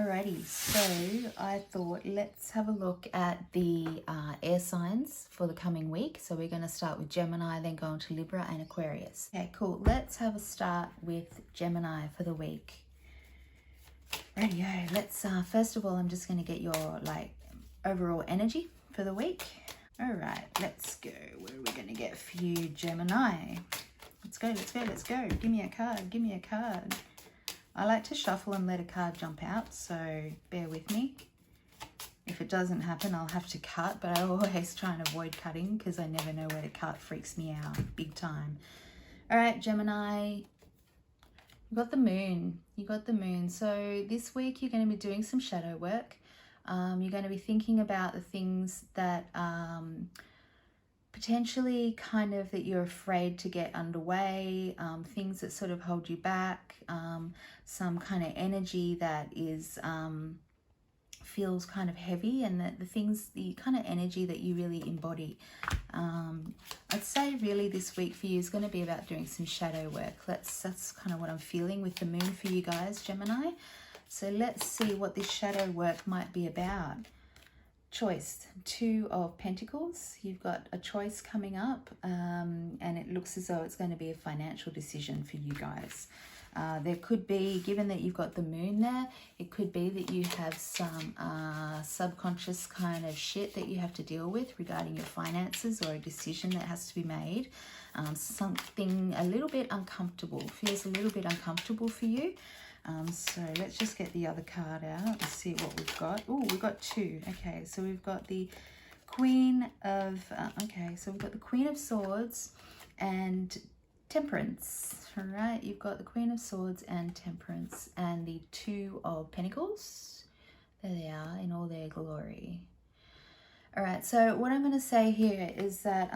Alrighty, so I thought let's have a look at the air signs for the coming week. So we're going to start with Gemini, then go on to Libra and Aquarius. Okay, cool. Let's have a start with Gemini for the week. Rightio, let's first of all, I'm just going to get your overall energy for the week. All right, let's go. What are we going to get for you, Gemini? Let's go, let's go, let's go. Give me a card, give me a card. I like to shuffle and let a card jump out, so bear with me. If it doesn't happen, I'll have to cut, but I always try and avoid cutting because I never know where to cut. Freaks me out big time. All right, Gemini, you got the moon. You got the moon. So this week you're going to be doing some shadow work. You're going to be thinking about the things that potentially kind of that you're afraid to get underway, things that sort of hold you back, some kind of energy that is feels kind of heavy, and the kind of energy that you really embody. I'd say really this week for you is going to be about doing some shadow work. That's kind of what I'm feeling with the moon for you guys, Gemini. So let's see what this shadow work might be about. Choice, 2 of Pentacles. You've got a choice coming up, and it looks as though it's going to be a financial decision for you guys. There could be, given that you've got the moon there, it could be that you have some subconscious kind of shit that you have to deal with regarding your finances, or a decision that has to be made. Something a little bit uncomfortable, feels a little bit uncomfortable for you. So let's just get the other card out and see what we've got. Oh, we've got 2. Okay, so we've got the Queen of, so we've got the Queen of Swords and Temperance. All right, you've got the Queen of Swords and Temperance and the 2 of Pentacles. There they are in all their glory. All right, so what I'm going to say here is that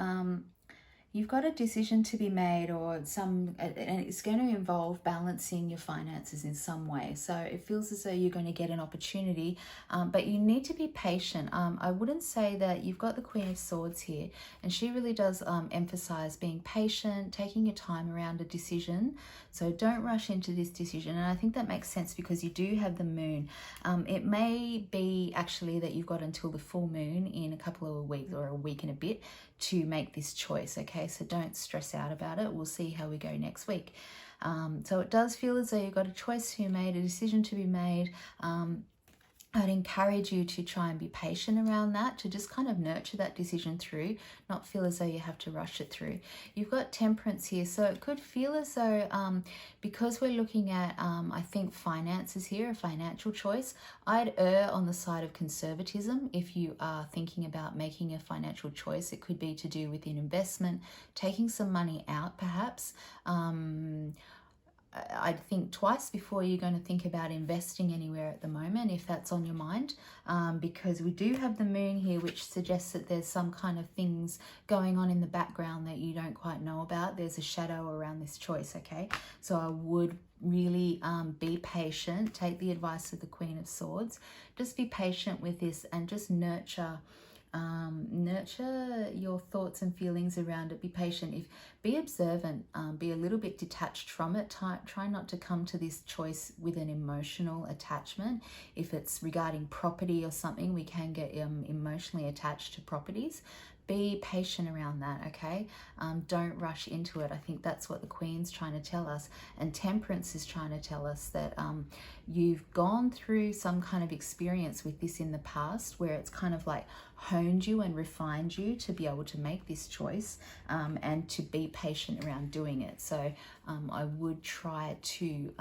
you've got a decision to be made, or and it's going to involve balancing your finances in some way. So it feels as though you're going to get an opportunity, but you need to be patient. I wouldn't say that you've got the Queen of Swords here, and she really does emphasize being patient, taking your time around a decision. So don't rush into this decision. And I think that makes sense because you do have the moon. It may be actually that you've got until the full moon in a couple of weeks, or a week and a bit, to make this choice. Okay, so don't stress out about it. We'll see how we go next week. So it does feel as though you've got a choice to be made, a decision to be made. I'd encourage you to try and be patient around that, to just kind of nurture that decision through, not feel as though you have to rush it through. You've got Temperance here, so it could feel as though, because we're looking at, I think, finances here, a financial choice, I'd err on the side of conservatism. If you are thinking about making a financial choice, it could be to do with an investment, taking some money out perhaps. I'd think twice before you're going to think about investing anywhere at the moment, if that's on your mind, because we do have the moon here, which suggests that there's some kind of things going on in the background that you don't quite know about. There's a shadow around this choice, okay? So I would really be patient. Take the advice of the Queen of Swords. Just be patient with this and just nurture your thoughts and feelings around it. Be patient. Be observant, be a little bit detached from it. Try not to come to this choice with an emotional attachment. If it's regarding property or something, we can get emotionally attached to properties. Be patient around that, okay? Don't rush into it. I think that's what the Queen's trying to tell us. And Temperance is trying to tell us that you've gone through some kind of experience with this in the past, where it's kind of like honed you and refined you to be able to make this choice, and to be patient around doing it. So I would try to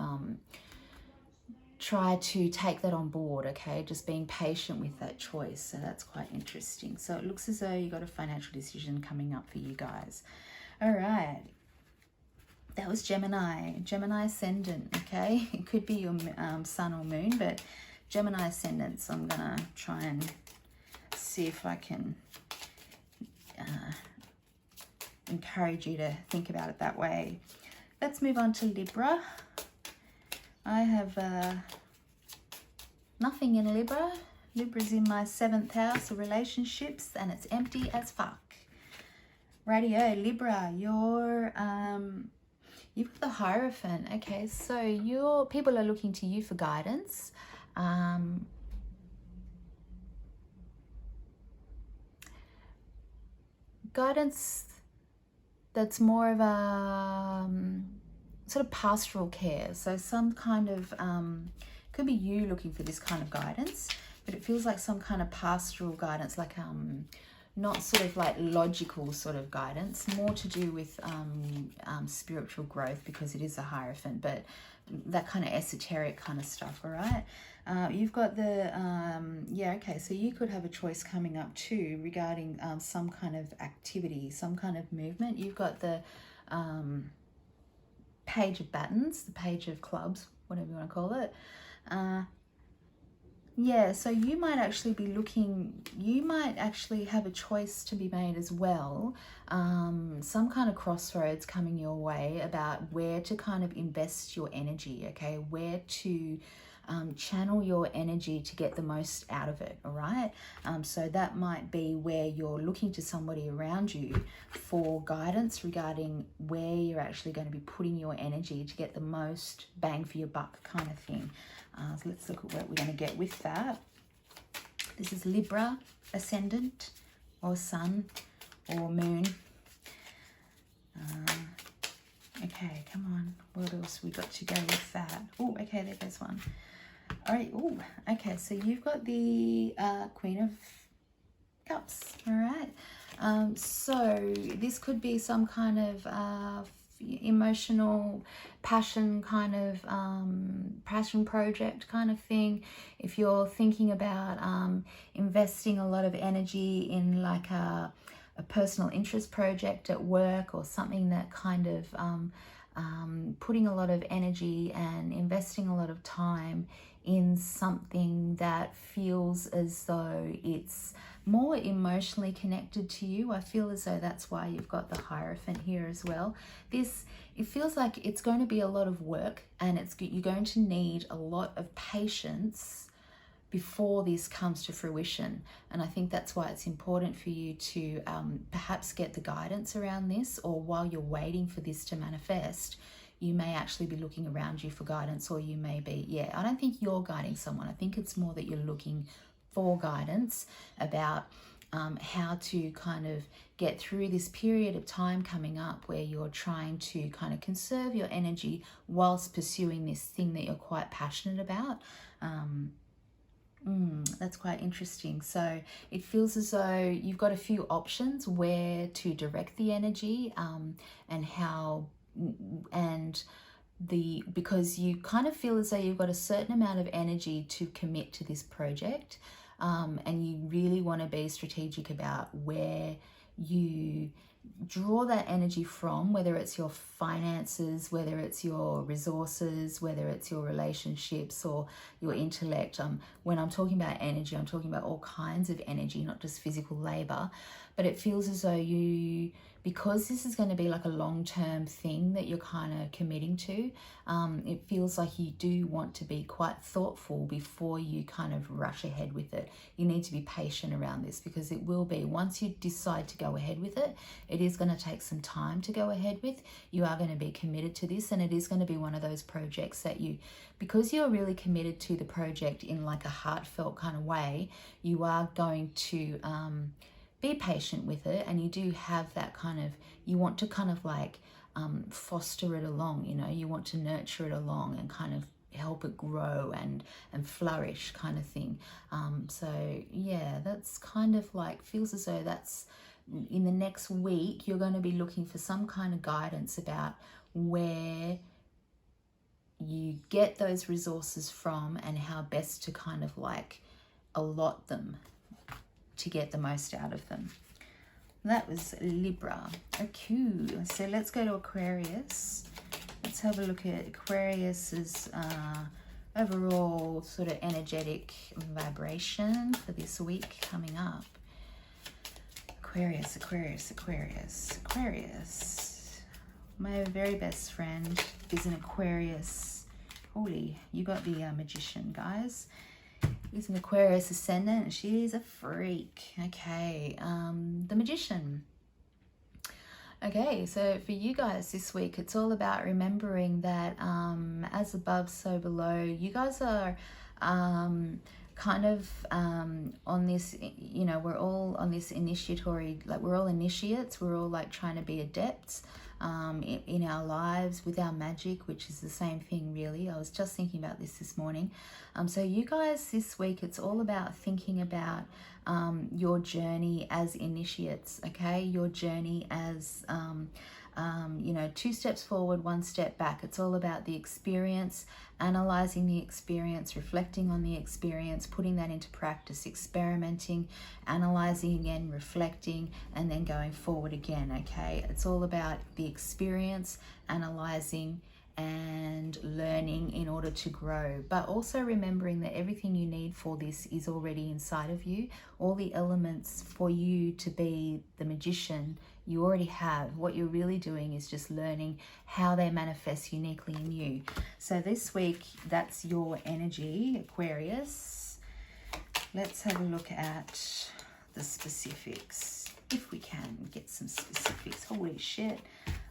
take that on board, okay? Just being patient with that choice. So that's quite interesting. So it looks as though you got a financial decision coming up for you guys. All right. That was Gemini. Gemini ascendant, okay? It could be your sun or moon, but Gemini ascendant. So I'm going to try and see if I can encourage you to think about it that way. Let's move on to Libra. I have nothing in Libra. Libra's in my 7th house of relationships, and it's empty as fuck. Radio Libra, you've got the Hierophant. Okay, so your people are looking to you for guidance. guidance that's more of a sort of pastoral care. So some kind of, could be you looking for this kind of guidance, but it feels like some kind of pastoral guidance, like not sort of like logical sort of guidance, more to do with spiritual growth, because it is a Hierophant, but that kind of esoteric kind of stuff. All right. You've got the, yeah, okay, so you could have a choice coming up too regarding some kind of activity, some kind of movement. You've got the Page of Batons, the Page of Clubs, whatever you want to call it. Yeah, so you might actually be looking, you might actually have a choice to be made as well. Some kind of crossroads coming your way about where to kind of invest your energy, okay? Where to channel your energy to get the most out of it, all right? So that might be where you're looking to somebody around you for guidance regarding where you're actually going to be putting your energy to get the most bang for your buck kind of thing. So let's look at what we're going to get with that. This is Libra, Ascendant, or Sun, or Moon. Okay, come on. What else we got to go with that? Oh, okay, there goes one. All right. Oh, okay. So you've got the Queen of Cups. All right. So this could be some kind of emotional passion kind of passion project kind of thing. If you're thinking about investing a lot of energy in like a personal interest project at work, or something that kind of putting a lot of energy and investing a lot of time in something that feels as though it's more emotionally connected to you. I feel as though that's why you've got the Hierophant here as well. It feels like it's going to be a lot of work, and you're going to need a lot of patience before this comes to fruition. And I think that's why it's important for you to perhaps get the guidance around this, or while you're waiting for this to manifest, you may actually be looking around you for guidance, or you may be, yeah, I don't think you're guiding someone. I think it's more that you're looking for guidance about how to kind of get through this period of time coming up where you're trying to kind of conserve your energy whilst pursuing this thing that you're quite passionate about. That's quite interesting. So it feels as though you've got a few options where to direct the energy, and how, and because you kind of feel as though you've got a certain amount of energy to commit to this project, and you really want to be strategic about where you draw that energy from, whether it's your finances, whether it's your resources, whether it's your relationships or your intellect. When I'm talking about energy, I'm talking about all kinds of energy, not just physical labor. But it feels as though because this is going to be like a long-term thing that you're kind of committing to, it feels like you do want to be quite thoughtful before you kind of rush ahead with it. You need to be patient around this, because it will be, once you decide to go ahead with it, it is going to take some time to go ahead with. You are going to be committed to this, and it is going to be one of those projects that because you're really committed to the project in like a heartfelt kind of way, you are going to be patient with it, and you do have that kind of, you want to kind of like foster it along, you want to nurture it along and kind of help it grow and flourish kind of thing. So yeah, that's kind of like, feels as though that's in the next week, you're going to be looking for some kind of guidance about where you get those resources from and how best to kind of like allot them to get the most out of them. That was Libra. Okay, so let's go to Aquarius. Let's have a look at Aquarius's overall sort of energetic vibration for this week coming up. Aquarius, Aquarius, Aquarius, Aquarius. My very best friend is an Aquarius. Holy, you got the Magician, guys. He's an Aquarius ascendant, and she's a freak. Okay, the Magician. Okay, so for you guys this week, it's all about remembering that as above, so below. You guys are kind of on this, you know, we're all on this initiatory, like we're all initiates, we're all like trying to be adepts in our lives with our magic, which is the same thing really. I was just thinking about this morning. So you guys, this week, it's all about thinking about your journey as initiates, okay? Your journey as, you know, 2 steps forward, 1 step back. It's all about the experience, analyzing the experience, reflecting on the experience, putting that into practice, experimenting, analyzing again, reflecting, and then going forward again, okay? It's all about the experience, analyzing, and learning in order to grow, but also remembering that everything you need for this is already inside of you. All the elements for you to be the magician you already have. What you're really doing is just learning how they manifest uniquely in you. So this week, that's your energy, Aquarius. Let's have a look at the specifics, if we can get some specifics. Holy shit.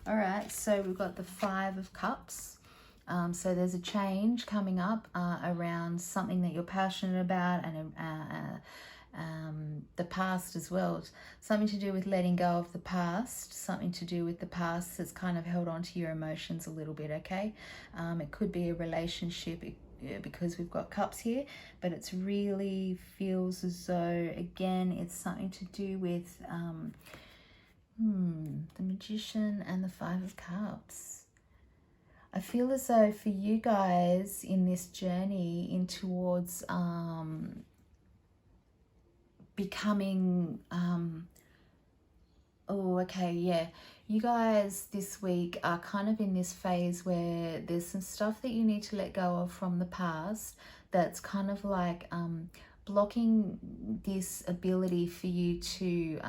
All right, so we've got the 5 of Cups. So there's a change coming up around something that you're passionate about, and the past as well. Something to do with letting go of the past, something to do with the past that's kind of held on to your emotions a little bit, okay? It could be a relationship, because we've got cups here, but it's really feels as though, again, it's something to do with the Magician and the 5 of Cups. I feel as though for you guys in this journey in towards becoming you guys this week are kind of in this phase where there's some stuff that you need to let go of from the past that's kind of like blocking this ability for you to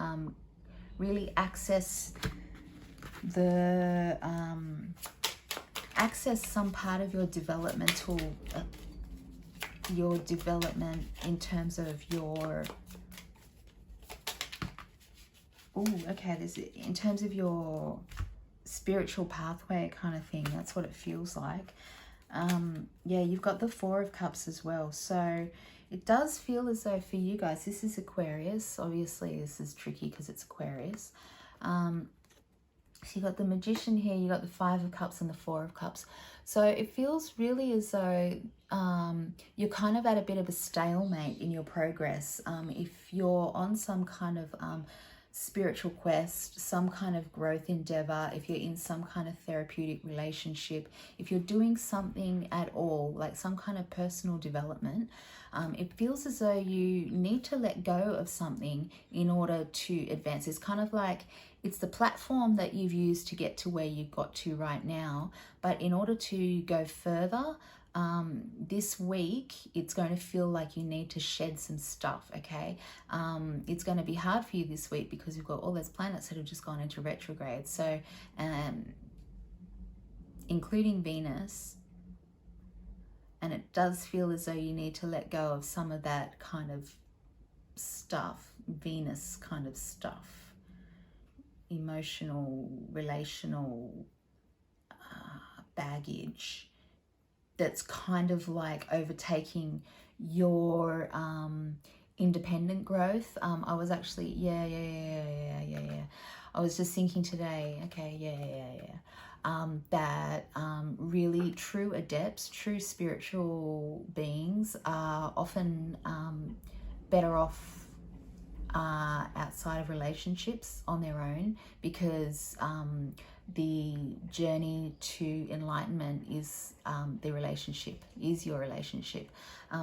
really access the access some part of your developmental development in terms of your in terms of your spiritual pathway kind of thing. That's what it feels like. Yeah, you've got the 4 of Cups as well, so it does feel as though for you guys, this is Aquarius, obviously this is tricky because it's Aquarius. So you got the Magician here, you got the 5 of Cups and the 4 of Cups. So it feels really as though you're kind of at a bit of a stalemate in your progress. If you're on some kind of spiritual quest, some kind of growth endeavor, if you're in some kind of therapeutic relationship, if you're doing something at all, like some kind of personal development, it feels as though you need to let go of something in order to advance. It's kind of like it's the platform that you've used to get to where you got to right now, but in order to go further, this week, it's going to feel like you need to shed some stuff, okay? It's going to be hard for you this week because you've got all those planets that have just gone into retrograde. So, including Venus, and it does feel as though you need to let go of some of that kind of stuff, Venus kind of stuff, emotional, relational baggage that's kind of like overtaking your independent growth. I was actually, I was just thinking today, that really true adepts, true spiritual beings are often better off outside of relationships on their own, because the journey to enlightenment is the relationship, is your relationship.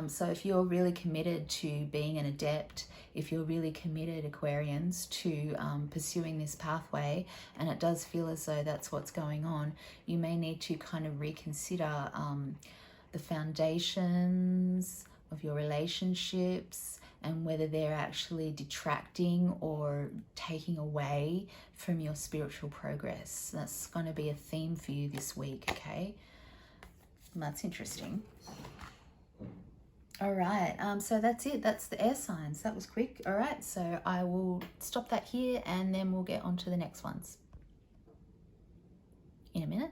So if you're really committed to being an adept, if you're really committed, Aquarians, to pursuing this pathway, and it does feel as though that's what's going on, you may need to kind of reconsider the foundations of your relationships and whether they're actually detracting or taking away from your spiritual progress. That's going to be a theme for you this week, okay? That's interesting. All right, so that's it. That's the air signs. That was quick. All right, so I will stop that here and then we'll get on to the next ones in a minute.